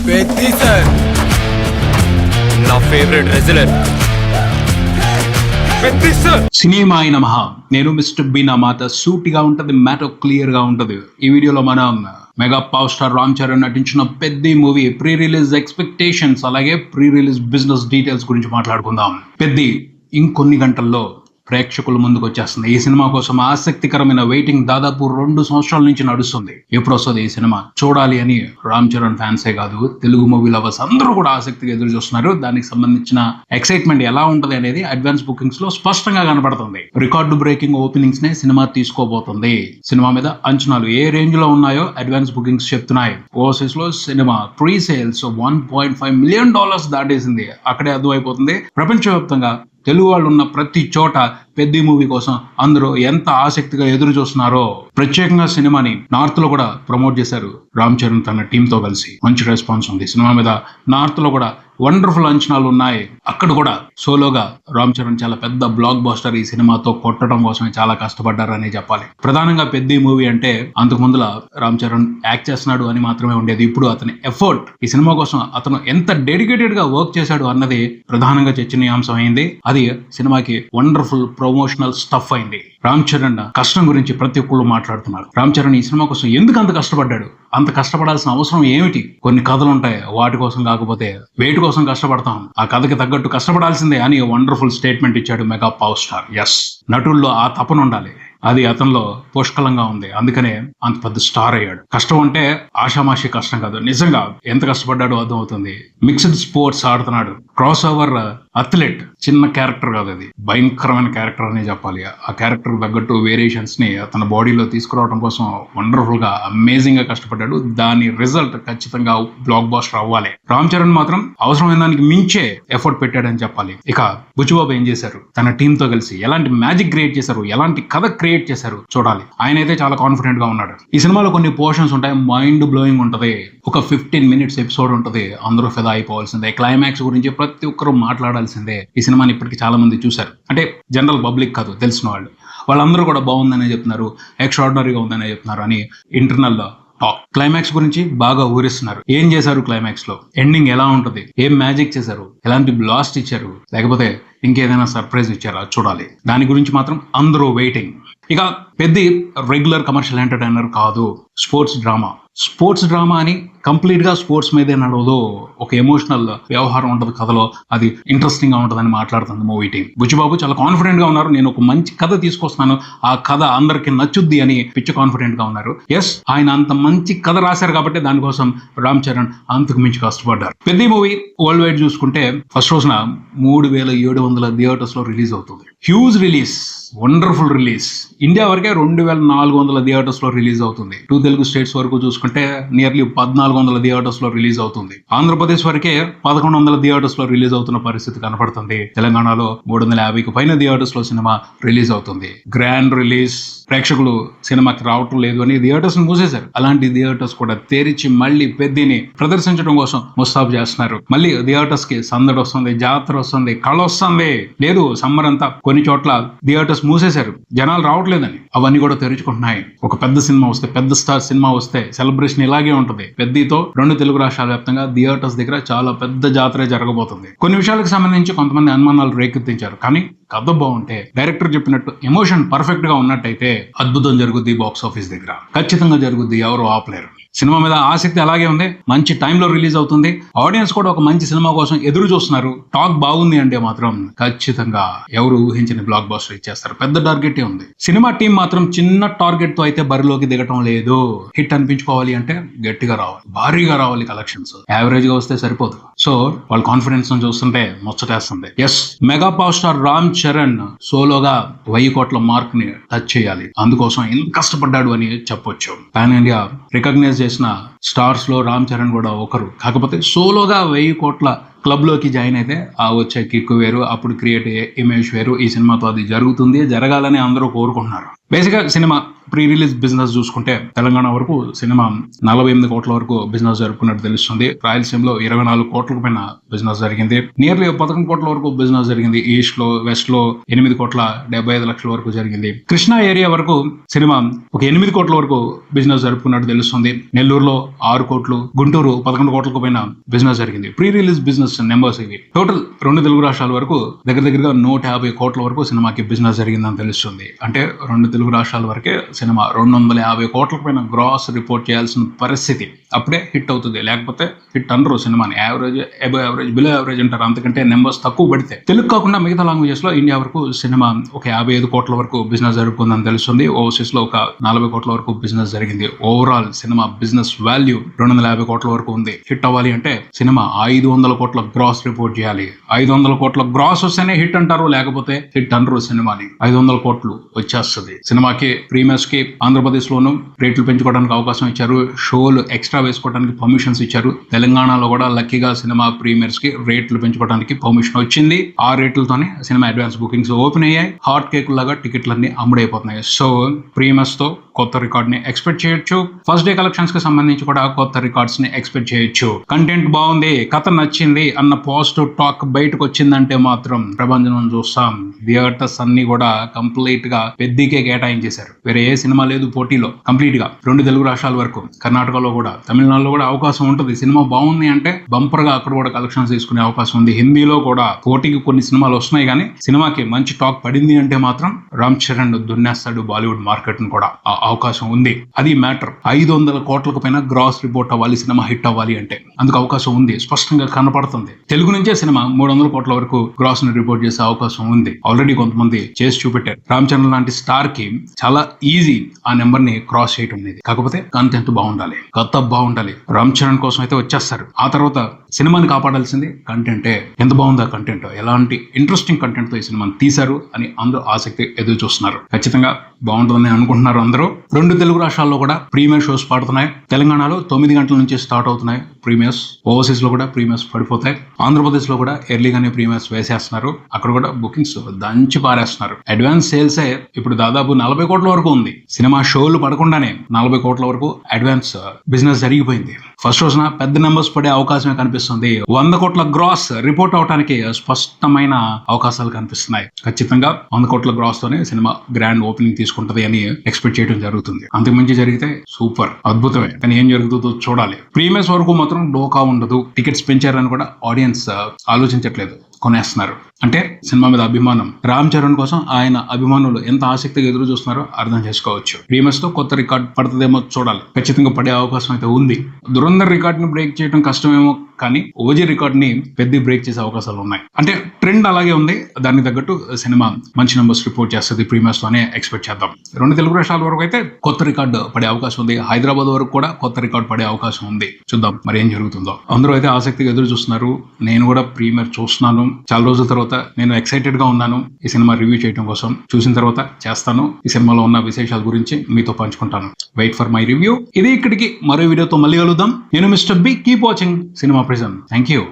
Peddi sir నా favourite wrestler Peddi sir. Cinema అయిన మహా నేను మిస్టర్ బి. నా మాట సూటిగా ఉంటది, మ్యాటర్ క్లియర్ గా ఉంటది. ఈ వీడియోలో మనం mega power star Ram Charan నటించిన Peddi movie pre release expectations అలాగే ప్రీ రిలీజ్ బిజినెస్ డీటెయిల్స్ గురించి మాట్లాడుకుందాం. పెద్ది ఇంకొన్ని గంటల్లో ప్రేక్షకుల ముందుకు వచ్చేస్తుంది. ఈ సినిమా కోసం ఆసక్తికరమైన వెయిటింగ్ దాదాపు 2 సంవత్సరాల నుంచి నడుస్తుంది. ఎప్పుడు వస్తుంది ఈ సినిమా చూడాలి అని రామ్ చరణ్ ఫ్యాన్సే కాదు, తెలుగు మూవీ లవర్స్ అందరూ కూడా ఆసక్తిగా ఎదురు చూస్తున్నారు. దానికి సంబంధించిన ఎక్సైట్మెంట్ ఎలా ఉంటది అనేది అడ్వాన్స్ బుకింగ్స్ లో స్పష్టంగా కనబడుతుంది. రికార్డు బ్రేకింగ్ ఓపెనింగ్స్ నే సినిమా తీసుకోబోతుంది. సినిమా మీద అంచనాలు ఏ రేంజ్ లో ఉన్నాయో అడ్వాన్స్ బుకింగ్స్ చెప్తున్నాయి. ఓవర్సీస్ లో సినిమా ప్రీ సేల్స్ $1.5 మిలియన్ దాటేసింది. అక్కడే అర్థమైపోతుంది ప్రపంచవ్యాప్తంగా తెలుగు వాళ్ళు ఉన్న ప్రతి చోట పెద్ది మూవీ కోసం అందరూ ఎంత ఆసక్తిగా ఎదురు చూస్తున్నారో. ప్రత్యేకంగా సినిమాని నార్త్ లో కూడా ప్రమోట్ చేశారు రామ్ చరణ్ తన టీమ్ తో కలిసి. మంచి రెస్పాన్స్ ఉంది సినిమా మీద. నార్త్ లో కూడా వండర్ఫుల్ అంచనాలు ఉన్నాయి. అక్కడ కూడా సోలోగా రామ్ చరణ్ చాలా పెద్ద బ్లాక్ బాస్టర్ ఈ సినిమాతో కొట్టడం కోసమే చాలా కష్టపడ్డారని చెప్పాలి. ప్రధానంగా పెద్ది మూవీ అంటే అంతకు ముందుల రామ్ చరణ్ యాక్ట్ చేస్తున్నాడు అని మాత్రమే ఉండేది. ఇప్పుడు అతని ఎఫర్ట్, ఈ సినిమా కోసం అతను ఎంత డెడికేటెడ్ గా వర్క్ చేశాడు అన్నది ప్రధానంగా చర్చనీయాంశం అయింది. అది సినిమాకి వండర్ఫుల్ ప్రమోషనల్ స్టఫ్ అయింది. రామ్ చరణ్ కష్టం గురించి ప్రతి ఒక్కళ్ళు మాట్లాడుతున్నారు. రామ్ చరణ్ ఈ సినిమా కోసం ఎందుకు అంత కష్టపడ్డాడు, అంత కష్టపడాల్సిన అవసరం ఏమిటి? కొన్ని కథలు ఉంటాయి, వాటి కోసం కాకపోతే వేటి కోసం కష్టపడతాం, ఆ కథకి తగ్గట్టు కష్టపడాల్సిందే అని వండర్ఫుల్ స్టేట్మెంట్ ఇచ్చాడు మెగా పవర్ స్టార్. ఎస్, నటుల్లో ఆ తపన ఉండాలి, అది అతనిలో పుష్కలంగా ఉంది. అందుకనే అంత పెద్ద స్టార్ అయ్యాడు. కష్టం అంటే ఆషామాషి కష్టం కాదు, నిజంగా ఎంత కష్టపడ్డాడో అర్థం అవుతుంది. మిక్స్డ్ స్పోర్ట్స్ ఆడుతున్నాడు, క్రాస్ ఓవర్ అథ్లెట్. చిన్న క్యారెక్టర్ కాదు, అది భయంకరమైన క్యారెక్టర్ అనే చెప్పాలి. ఆ క్యారెక్టర్ తగ్గట్టు వేరియేషన్స్ ని తన బాడీలో తీసుకురావడం కోసం వండర్ఫుల్ గా అమేజింగ్ గా కష్టపడ్డాడు. దాని రిజల్ట్ ఖచ్చితంగా బ్లాక్ బాస్టర్ అవ్వాలి. రామ్ చరణ్ మాత్రం అవసరమైన దానికి మించే ఎఫర్ట్ పెట్టాడని చెప్పాలి. ఇక బుచ్చిబాబు ఏం చేశారు, తన టీమ్ తో కలిసి ఎలాంటి మ్యాజిక్ క్రియేట్ చేశారు, ఎలాంటి కథ క్రియేట్ చేశారు చూడాలి. ఆయన అయితే చాలా కాన్ఫిడెంట్ గా ఉన్నాడు. ఈ సినిమాలో కొన్ని పోర్షన్స్ ఉంటాయి, మైండ్ బ్లోయింగ్ ఉంటది. ఒక 15 మినిట్స్ ఎపిసోడ్ ఉంటది, అందరూ ఫిదా అయిపోవాల్సిందే. క్లైమాక్స్ గురించి ప్రతి ఒక్కరూ మాట్లాడాల్సిందే. ఈ సినిమాని ఇప్పటికీ చాలా మంది చూశారు, అంటే జనరల్ పబ్లిక్ కాదు, తెలిసిన వాళ్ళు. వాళ్ళందరూ కూడా బాగుందనే చెప్తున్నారు, ఎక్స్ట్రాడినరీగా ఉందనే చెప్తున్నారు అని ఇంటర్నల్ టాక్. క్లైమాక్స్ గురించి బాగా ఊరిస్తున్నారు. ఏం చేశారు క్లైమాక్స్ లో, ఎండింగ్ ఎలా ఉంటది, ఏం మ్యాజిక్ చేశారు, ఎలాంటి బ్లాస్ట్ ఇచ్చారు, లేకపోతే ఇంకేదైనా సర్ప్రైజ్ ఇచ్చారా చూడాలి. దాని గురించి మాత్రం అందరూ వెయిటింగ్. ఇక పెద్ది రెగ్యులర్ కమర్షియల్ ఎంటర్టైనర్ కాదు, స్పోర్ట్స్ డ్రామా. స్పోర్ట్స్ డ్రామా అని కంప్లీట్ గా స్పోర్ట్స్ మీదే నడవదు, ఒక ఎమోషనల్ వ్యవహారం ఉంటది కథలో, అది ఇంట్రెస్టింగ్ గా ఉంటదని మాట్లాడుతుంది మూవీ టీం. బుచ్చిబాబు చాలా కాన్ఫిడెంట్ గా ఉన్నారు, నేను ఒక మంచి కథ తీసుకొస్తున్నాను, ఆ కథ అందరికి నచ్చుద్ది అని పిచ్చి కాన్ఫిడెంట్ గా ఉన్నారు. ఎస్, ఆయన అంత మంచి కథ రాశారు కాబట్టి దానికోసం రామ్ చరణ్ అంతకు మించి కష్టపడ్డారు. పెద్ద మూవీ వరల్డ్ వైడ్ చూసుకుంటే ఫస్ట్ రోజున 3700 థియేటర్స్ లో రిలీజ్ అవుతుంది. Huge release, wonderful release. India వరకే 2400 థియేటర్స్ లో రిలీజ్ అవుతుంది. 2 తెలుగు స్టేట్స్ వరకు చూసుకుంటే నియర్లీ 1400 థియేటర్స్ లో రిలీజ్ అవుతుంది. ఆంధ్రప్రదేశ్ వరకే 1100 థియేటర్స్ లో రిలీజ్ అవుతున్న పరిస్థితి కనపడుతుంది. తెలంగాణలో 350కి పైన థియేటర్స్ లో సినిమా రిలీజ్ అవుతుంది. గ్రాండ్ రిలీజ్, ప్రేక్షకులు సినిమాకి రావటం లేదు అని థియేటర్స్ మూసేశారు. అలాంటి థియేటర్స్ కూడా తెరిచి మళ్ళీ పెద్దిని ప్రదర్శించడం కోసం ముస్తాబు చేస్తున్నారు. మళ్ళీ థియేటర్స్ కి సందడి వస్తుంది, జాతర వస్తుంది, కళ వస్తుంది. లేదు, సమ్మర్ అంతా కొన్ని చోట్ల థియేటర్స్ మూసేశారు, జనాలు రావట్లేదని. అవన్నీ కూడా తెరుచుకుంటున్నాయి. ఒక పెద్ద సినిమా వస్తే, పెద్ద స్టార్ సినిమా వస్తే సెలబ్రేషన్ ఇలాగే ఉంటుంది. పెద్దితో 2 తెలుగు రాష్ట్రాల వ్యాప్తంగా థియేటర్స్ దగ్గర చాలా పెద్ద జాతర జరగబోతుంది. కొన్ని విషయాలకు సంబంధించి కొంతమంది అనుమానాలు రేకెత్తించారు, కానీ కథ బాగుంటే, డైరెక్టర్ చెప్పినట్టు ఎమోషన్ పర్ఫెక్ట్ గా ఉన్నట్టయితే అద్భుతం జరుగుద్ది. బాక్స్ ఆఫీస్ దగ్గర ఖచ్చితంగా జరుగుద్ది, ఎవరు ఆపలేరు. సినిమా మీద ఆసక్తి అలాగే ఉంది. మంచి టైంలో రిలీజ్ అవుతుంది. ఆడియన్స్ కూడా ఒక మంచి సినిమా కోసం ఎదురు చూస్తున్నారు. టాక్ బాగుంది అంటే మాత్రం ఖచ్చితంగా ఎవరు ఊహించని బ్లాక్ బాస్టర్ ఇచ్చేస్తారు. పెద్ద టార్గెట్ ఉంది. సినిమా టీం మాత్రం చిన్న టార్గెట్ తో అయితే బరిలోకి దిగటం లేదు. హిట్ అనిపించుకోవాలి అంటే గట్టిగా రావాలి, భారీగా రావాలి కలెక్షన్స్. యావరేజ్ గా వస్తే సరిపోదు. సో వాళ్ళ కాన్ఫిడెన్స్ చూస్తుంటే ముచ్చటేస్తుంది. Yes, mega power star Ram Charan సోలోగా 1000 కోట్ల మార్క్ ని టచ్ చేయాలి. అందుకోసం ఎంత కష్టపడ్డాడు అని చెప్పొచ్చు. పాన్ ఇండియా రికగ్నైజ్ చేసిన స్టార్స్ లో రామ్ చరణ్ కూడా ఒకరు. కాకపోతే సోలోగా 1000 కోట్ల క్లబ్ లోకి జాయిన్ అయితే ఆ వచ్చే కిక్ వేరు, అప్పుడు క్రియేట్ ఇమేజ్ వేరు. ఈ సినిమాతో అది జరుగుతుంది, జరగాలని అందరూ కోరుకుంటున్నారు. బేసిక్ గా సినిమా ప్రీ రిలీజ్ బిజినెస్ చూసుకుంటే తెలంగాణ వరకు సినిమా 48 కోట్ల వరకు బిజినెస్ జరుపుకున్నట్టు తెలుస్తుంది. రాయలసీమలో 24 కోట్లకు పైన బిజినెస్ జరిగింది. నియర్లీ 11 కోట్ల వరకు బిజినెస్ జరిగింది. ఈస్ట్ లో, వెస్ట్ లో 8,75,00,000 వరకు జరిగింది. కృష్ణా ఏరియా వరకు సినిమా ఒక 8 కోట్ల వరకు బిజినెస్ జరుపుకున్నట్టు తెలుస్తుంది. నెల్లూరులో 6 కోట్లు, గుంటూరు 11 కోట్లకు పైన బిజినెస్ జరిగింది. ప్రీ రిలీజ్ బిజినెస్ నెంబర్స్ ఇవి. టోటల్ 2 తెలుగు రాష్ట్రాల వరకు దగ్గరగా 150 కోట్ల వరకు సినిమాకి బిజినెస్ జరిగిందని తెలుస్తుంది. అంటే 2 తెలుగు రాష్ట్రాల వరకే సినిమా 250 కోట్లకు పైన గ్రాస్ రిపోర్ట్ చేయాల్సిన పరిస్థితి. అప్పుడే హిట్ అవుతుంది, లేకపోతే హిట్ అనరు సినిమాని. యావరేజ్, అబో యావరేజ్, బిలో యావరేజ్ అంటారు. అంతకంటే నెంబర్స్ తక్కువ పడితే. తెలుగు కాకుండా మిగతా లాంగ్వేజెస్ లో ఇండియా వరకు సినిమా ఒక 55 కోట్ల వరకు బిజినెస్ జరుగుతుందని తెలుస్తుంది. ఓవర్సీస్ లో ఒక 40 కోట్ల వరకు బిజినెస్ జరిగింది. ఓవరాల్ సినిమా బిజినెస్ వాల్యూ 250 కోట్ల వరకు ఉంది. హిట్ అవ్వాలి అంటే సినిమా 500 కోట్ల గ్రాస్ రిపోర్ట్ చేయాలి. 500 కోట్ల గ్రాస్ వస్తేనే హిట్ అంటారు, లేకపోతే హిట్ అనరు సినిమాని. 500 కోట్లు వచ్చేస్తుంది. సినిమాకి ప్రీమియర్స్ కి ఆంధ్రప్రదేశ్ లోను రేట్లు పెంచుకోవడానికి అవకాశం ఇచ్చారు. షోలు ఎక్స్ట్రా వేసుకోవడానికి పర్మిషన్స్ ఇచ్చారు. తెలంగాణలో కూడా లక్కీగా సినిమా ప్రీమియర్స్ కి రేట్లు పెంచుకోవడానికి పర్మిషన్ వచ్చింది. ఆ రేట్లతోనే సినిమా అడ్వాన్స్ బుకింగ్స్ ఓపెన్ అయ్యాయి. హాట్ కేక్ లాగా టికెట్లన్నీ అమ్ముడైపోతున్నాయి. సో ప్రీమియర్స్ తో కొత్త రికార్డ్ ని ఎక్స్పెక్ట్ చేయొచ్చు. ఫస్ట్ డే కలెక్షన్స్ కి సంబంధించి కూడా కొత్త రికార్డ్స్ ని ఎక్స్పెక్ట్ చేయొచ్చు. కంటెంట్ బాగుంది, కథ నచ్చింది అన్న పాజిటివ్ టాక్ బయటకు వచ్చిందంటే మాత్రం ప్రభంజనం చూస్తాం. థియేటర్స్ అన్ని కూడా కంప్లీట్ గా పెద్దకే కేటాయించేశారు. వేరే ఏ సినిమా లేదు పోటీలో. కంప్లీట్ గా 2 తెలుగు రాష్ట్రాల వరకు, కర్ణాటకలో కూడా, తమిళనాడులో కూడా అవకాశం ఉంటుంది. సినిమా బాగుంది అంటే బంపర్ గా అక్కడ కూడా కలెక్షన్స్ తీసుకునే అవకాశం ఉంది. హిందీలో కూడా పోటీకి కొన్ని సినిమాలు వస్తున్నాయి, కానీ సినిమాకి మంచి టాక్ పడింది అంటే మాత్రం రామ్ చరణ్ దున్నేస్తాడు బాలీవుడ్ మార్కెట్ ను కూడా. అవకాశం ఉంది. అది మ్యాటర్. 500 కోట్లకు పైన గ్రాస్ రిపోర్ట్ అవ్వాలి సినిమా హిట్ అవ్వాలి అంటే. అందుకు అవకాశం ఉంది, స్పష్టంగా కనపడుతుంది. తెలుగు నుంచే సినిమా 300 కోట్ల వరకు గ్రాస్ ని రిపోర్ట్ చేసే అవకాశం ఉంది. ఆల్రెడీ కొంతమంది చేసి చూపెట్టారు. రామ్ చరణ్ లాంటి స్టార్ కి చాలా ఈజీ ఆ నెంబర్ ని క్రాస్ చేయటం అనేది. కాకపోతే కంటెంట్ బాగుండాలి, కథ బాగుండాలి. రామ్ చరణ్ కోసం అయితే వచ్చేస్తారు. ఆ తర్వాత సినిమాని కాపాడాల్సింది కంటెంటే. ఎంత బాగుందా కంటెంట్, ఎలాంటి ఇంట్రెస్టింగ్ కంటెంట్ తో ఈ సినిమాని తీశారు అని అందరూ ఆసక్తి ఎదురు చూస్తున్నారు. ఖచ్చితంగా బాగుంటుందని అనుకుంటున్నారు అందరూ. 2 తెలుగు రాష్ట్రాల్లో కూడా ప్రీమియర్ షోస్ పడుతున్నాయి. తెలంగాణలో 9 గంటల నుంచి స్టార్ట్ అవుతున్నాయి ప్రీమియర్స్. ఓవర్సీస్ లో కూడా ప్రీమియర్స్ పడిపోతాయి. ఆంధ్రప్రదేశ్ లో కూడా ఎర్లీగానే ప్రీమియర్స్ వేసేస్తున్నారు. అక్కడ కూడా బుకింగ్స్ దంచి పారేస్తున్నారు. అడ్వాన్స్ సేల్సే ఇప్పుడు దాదాపు 40 కోట్ల వరకు ఉంది. సినిమా షోలు పడకుండానే 40 కోట్ల వరకు అడ్వాన్స్ బిజినెస్ జరిగిపోయింది. ఫస్ట్ రోజున పెద్ద నెంబర్స్ పడే అవకాశమే కనిపిస్తుంది. 100 కోట్ల గ్రాస్ రిపోర్ట్ అవడానికి స్పష్టమైన అవకాశాలు కనిపిస్తున్నాయి. ఖచ్చితంగా 100 కోట్ల గ్రాస్ తోనే సినిమా గ్రాండ్ ఓపెనింగ్ తీసుకుంటది అని ఎక్స్పెక్ట్ చేయడం జరుగుతుంది. అంతకుమించి జరిగితే సూపర్, అద్భుతమే. కానీ ఏం జరుగుతుందో చూడాలి. ప్రీమియర్స్ వరకు మాత్రం డోకా ఉండదు. టికెట్స్ పెంచారని కూడా ఆడియన్స్ ఆలోచించట్లేదు, కొనేస్తున్నారు. అంటే సినిమా మీద అభిమానం. రామ్ చరణ్ కోసం ఆయన అభిమానులు ఎంత ఆసక్తిగా ఎదురు చూస్తున్నారో అర్థం చేసుకోవచ్చు. ప్రీమియర్స్ తో కొత్త రికార్డ్ పడుతుందేమో చూడాలి. ఖచ్చితంగా పడే అవకాశం అయితే ఉంది. దురంధర్ రికార్డ్ ని బ్రేక్ చేయడం కష్టమేమో, కానీ ఓజీ రికార్డ్ ని పెద్ద బ్రేక్ చేసే అవకాశాలు ఉన్నాయి. అంటే ట్రెండ్ అలాగే ఉంది. దానికి తగ్గట్టు సినిమా మంచి నెంబర్స్ రిపోర్ట్ చేస్తుంది ప్రీమియర్స్ తోనే ఎక్స్పెక్ట్ చేద్దాం. 2 తెలుగు రాష్ట్రాల వరకు అయితే కొత్త రికార్డు పడే అవకాశం ఉంది. హైదరాబాద్ వరకు కూడా కొత్త రికార్డ్ పడే అవకాశం ఉంది. చూద్దాం మరి ఏం జరుగుతుందో. అందరూ అయితే ఆసక్తిగా ఎదురు చూస్తున్నారు. నేను కూడా ప్రీమియర్ చూస్తున్నాను. చాలా రోజుల తర్వాత నేను ఎక్సైటెడ్ గా ఉన్నాను ఈ సినిమా రివ్యూ చేయడం కోసం. చూసిన తర్వాత చేస్తాను. ఈ సినిమాలో ఉన్న విశేషాల గురించి మీతో పంచుకుంటాను. Wait for my review. ఇది ఇక్కడికి. మరో వీడియోతో మళ్ళీ కలుద్దాం. నేను mister B. Keep watching cinema prison. Thank you.